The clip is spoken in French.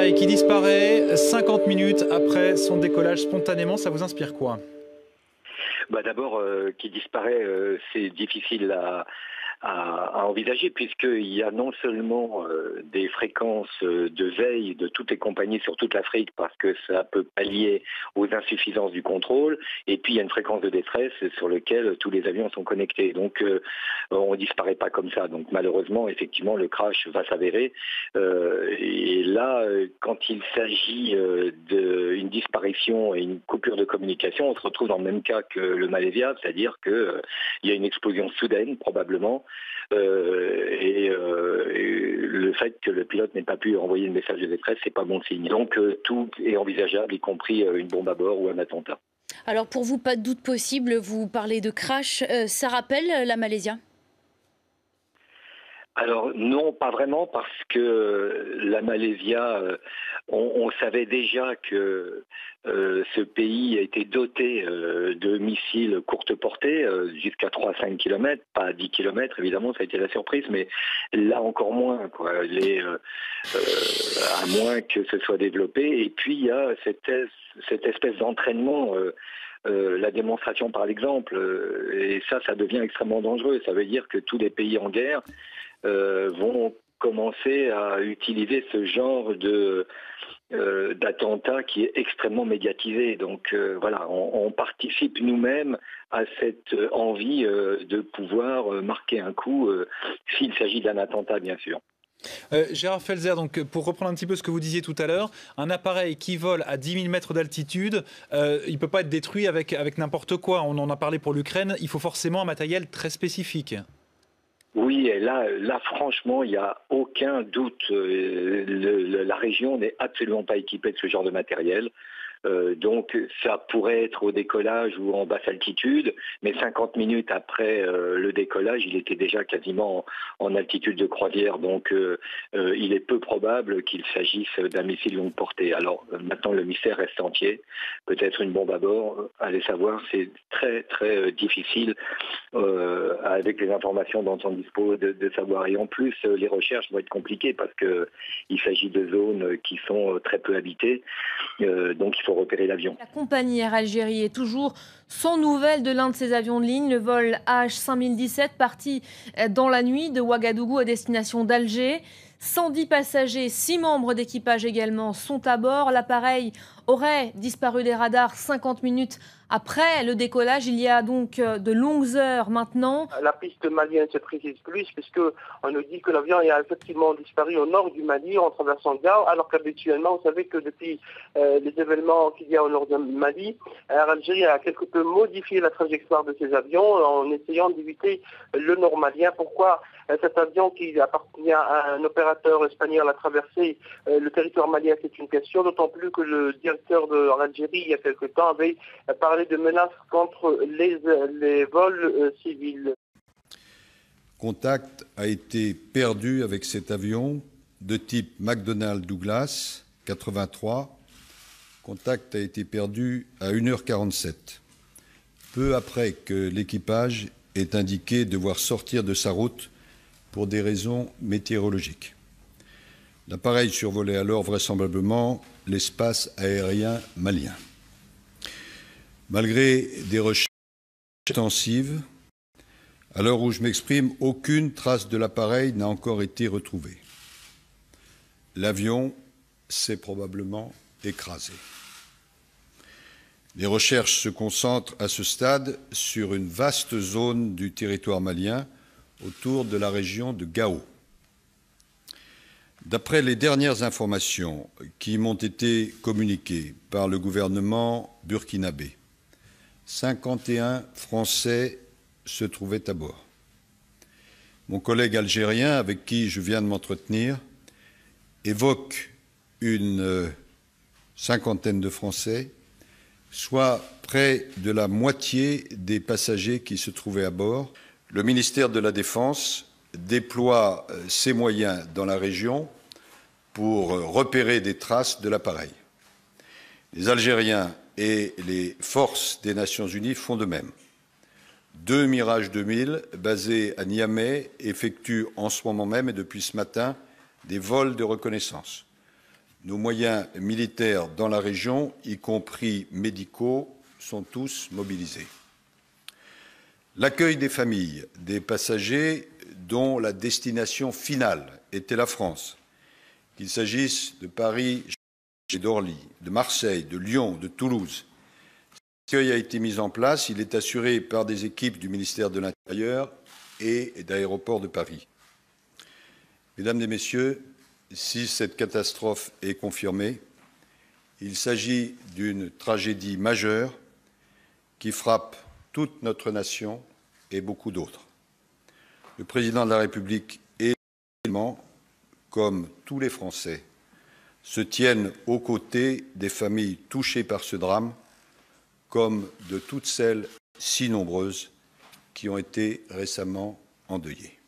appareil qui disparaît 50 minutes après son décollage spontanément, ça vous inspire quoi? D'abord, qui disparaît, c'est difficile à envisager, puisqu'il y a non seulement des fréquences de veille de toutes les compagnies sur toute l'Afrique, parce que ça peut pallier aux insuffisances du contrôle, et puis il y a une fréquence de détresse sur laquelle tous les avions sont connectés. Donc on ne disparaît pas comme ça. Donc malheureusement, effectivement, le crash va s'avérer. Et là, quand il s'agit d'une disparition et une coupure de communication, on se retrouve dans le même cas que le Malaysia, c'est-à-dire qu'il y a une explosion soudaine, probablement, et le fait que le pilote n'ait pas pu envoyer le message de détresse, c'est pas bon signe. Donc tout est envisageable, y compris une bombe à bord ou un attentat. Alors pour vous, pas de doute possible, vous parlez de crash, ça rappelle la Malaysia? Alors non, pas vraiment, parce que la Malaysia, on savait déjà que ce pays a été doté de missiles courte portée, jusqu'à 3 à 5 km, pas 10 km évidemment, ça a été la surprise, mais là encore moins, quoi. À moins que ce soit développé. Et puis il y a cette espèce d'entraînement, la démonstration par l'exemple, et ça devient extrêmement dangereux. Ça veut dire que tous les pays en guerre vont commencer à utiliser ce genre d'attentat qui est extrêmement médiatisé. Donc voilà, on participe nous-mêmes à cette envie de pouvoir marquer un coup, s'il s'agit d'un attentat, bien sûr. Gérard Felzer, donc, pour reprendre un petit peu ce que vous disiez tout à l'heure, un appareil qui vole à 10 000 mètres d'altitude, il ne peut pas être détruit avec n'importe quoi. On en a parlé pour l'Ukraine, il faut forcément un matériel très spécifique. Oui, et là franchement, il n'y a aucun doute. La région n'est absolument pas équipée de ce genre de matériel. Donc ça pourrait être au décollage ou en basse altitude, mais 50 minutes après le décollage, il était déjà quasiment en altitude de croisière. Donc il est peu probable qu'il s'agisse d'un missile longue portée. Alors maintenant, le mystère reste entier. Peut-être une bombe à bord, allez savoir, c'est très très difficile avec les informations dont on dispose de savoir. Et en plus, les recherches vont être compliquées parce qu'il s'agit de zones qui sont très peu habitées. Donc il faut repérer l'avion. La compagnie Air Algérie est toujours sans nouvelles de l'un de ses avions de ligne, le vol AH5017, parti dans la nuit de Ouagadougou à destination d'Alger. 110 passagers, 6 membres d'équipage également sont à bord. L'appareil aurait disparu des radars 50 minutes après le décollage. Il y a donc de longues heures maintenant. La piste malienne se précise plus, puisqu'on nous dit que l'avion a effectivement disparu au nord du Mali en traversant Gao, alors qu'habituellement, vous savez que depuis les événements qu'il y a au nord du Mali, Air Algérie a quelque peu modifié la trajectoire de ses avions en essayant d'éviter le nord malien. Pourquoi cet avion qui appartenait à un opérateur espagnol a traversé le territoire malien, c'est une question, d'autant plus que le directeur de l'Algérie, il y a quelque temps, avait parlé de menaces contre les vols civils. Contact a été perdu avec cet avion de type McDonnell Douglas 83. Contact a été perdu à 1h47, peu après que l'équipage ait indiqué devoir sortir de sa route pour des raisons météorologiques. L'appareil survolait alors vraisemblablement l'espace aérien malien. Malgré des recherches intensives, à l'heure où je m'exprime, aucune trace de l'appareil n'a encore été retrouvée. L'avion s'est probablement écrasé. Les recherches se concentrent à ce stade sur une vaste zone du territoire malien autour de la région de Gao. D'après les dernières informations qui m'ont été communiquées par le gouvernement burkinabé, 51 Français se trouvaient à bord. Mon collègue algérien, avec qui je viens de m'entretenir, évoque une cinquantaine de Français, soit près de la moitié des passagers qui se trouvaient à bord. Le ministère de la Défense déploie ses moyens dans la région pour repérer des traces de l'appareil. Les Algériens et les forces des Nations Unies font de même. 2 Mirage 2000 basés à Niamey effectuent en ce moment même et depuis ce matin des vols de reconnaissance. nos moyens militaires dans la région, y compris médicaux, sont tous mobilisés. L'accueil des familles, des passagers dont la destination finale était la France, qu'il s'agisse de Paris et d'Orly, de Marseille, de Lyon, de Toulouse. L'accueil a été mis en place, il est assuré par des équipes du ministère de l'Intérieur et d'Aéroports de Paris. Mesdames et Messieurs, si cette catastrophe est confirmée, il s'agit d'une tragédie majeure qui frappe toute notre nation et beaucoup d'autres. Le président de la République et également, comme tous les Français, se tiennent aux côtés des familles touchées par ce drame, comme de toutes celles si nombreuses qui ont été récemment endeuillées.